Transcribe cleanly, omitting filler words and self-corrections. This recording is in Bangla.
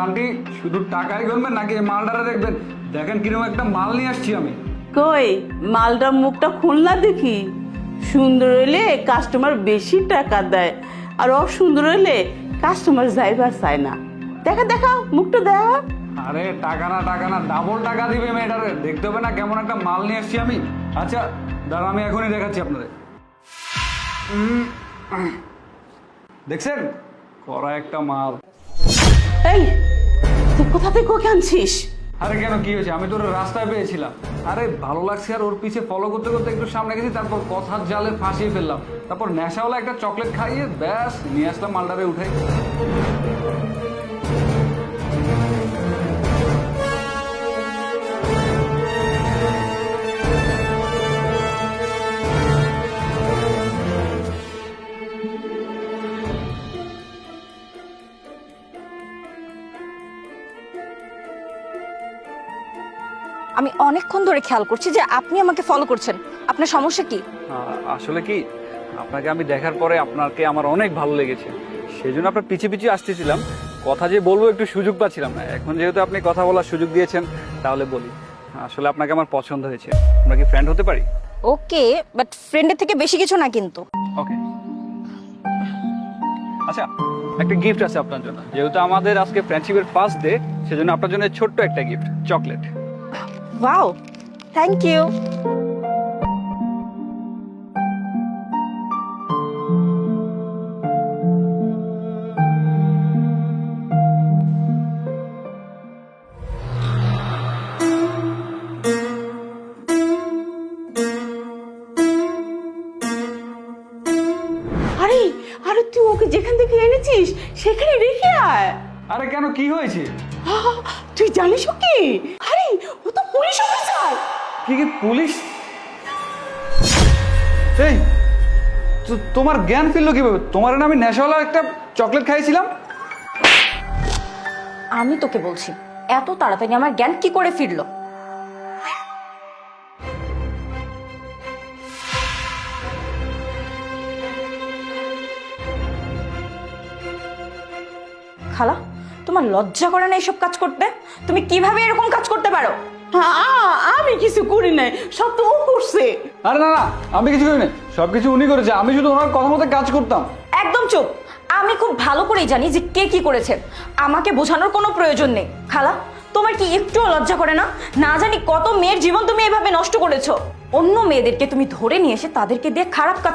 আন্টি শুধু টাকাই গুনবেন নাকি এই মালটারে দেখবেন? দেখেন কিরকম একটা মাল নিয়ে আসছি আমি। কই মালটার মুখটা খুলনা দেখি। সুন্দর হইলে কাস্টমার বেশি টাকা দেয়, আর অসুন্দর হইলে কাস্টমার যাইবার চায় না। দেখা দেখা মুখটা দেখা। আরে টাকা না ডাবল টাকা দিবে মেয়েটারে, দেখতে হবে না কেমন একটা মাল নিয়ে আসছি আমি। আচ্ছা দাঁড়া, আমি এখনই দেখাচ্ছি আপনাদের। দেখছেন করা একটা মাল। এই তুই কোথা থেকে ওকে আনছিস? আরে কেন, কি হয়েছে? আমি তোর রাস্তায় পেয়েছিলাম, আরে ভালো লাগছে আর ওর পিছে ফলো করতে করতে একটু সামনে গেছি, তারপর কথার জালে ফাঁসিয়ে ফেললাম, তারপর নেশাওয়ালা একটা চকলেট খাইয়ে ব্যাস নিয়ে আসলাম মালটারে উঠে। আমি অনেকক্ষণ ধরে খেয়াল করছি যে আপনি আমাকে ফলো করছেন। আপনার সমস্যা কি? আসলে কি, আপনাকে আমি দেখার পরে আপনাকে আমার অনেক ভালো লেগেছে, সেই জন্য আপনার পিছিয়ে পিছিয়ে আসতেছিলাম। কথা যে বলবো একটু সুযোগ পাচ্ছিলাম না, এখন যেহেতু আপনি কথা বলার সুযোগ দিয়েছেন তাহলে বলি। আসলে আপনাকে আমার পছন্দ হয়েছে, আমরা কি ফ্রেন্ড হতে পারি? ওকে, বাট ফ্রেন্ডের থেকে বেশি কিছু না কিন্তু। ওকে, আচ্ছা একটা গিফট আছে আপনার জন্য, যেহেতু আমাদের আজকে ফ্রেন্ডশিপের ফার্স্ট ডে, সেজন্য আপনার জন্য ছোট্ট একটা gift, chocolate. Wow, thank you. আরে আরে তুই ওকে যেখান থেকে এনেছিস সেখানে রেখে আয়। আরে কেন, কি হয়েছে? আহ, তুই জানিস ও কি? আরে ও তো পুলিশ অফিসার। কি কি পুলিশ? এই তোমার জ্ঞান ফিরলো কিভাবে? তোমার না আমি নেশাওয়ালা একটা চকলেট খাইছিলাম। আমি তোকে বলছি, এত তাড়াতাড়ি আমার জ্ঞান কি করে ফিরলো? খালা, তোমার লজ্জা করে না এসব কাজ করতে? তুমি কিভাবে এরকম কাজ করতে পারো? আমি কিছু করি নাই, সব তো ও করছে। আরে না না, আমি কিছু করিনি, সবকিছু উনি করেছে, আমি শুধু ওনার কথা মতো কাজ করতাম। একদম চুপ। আমি খুব ভালো করেই জানি যে কে কি করেছে, আমাকে বোঝানোর কোনো প্রয়োজন নেই। খালা, তোমার কি একটুও লজ্জা করে না? না জানি কত মেয়ের জীবন তুমি এভাবে নষ্ট করেছো। অন্য মেয়েদেরকে তুমি ধরে নিয়ে এসে তাদেরকে দিয়ে খারাপ কাজ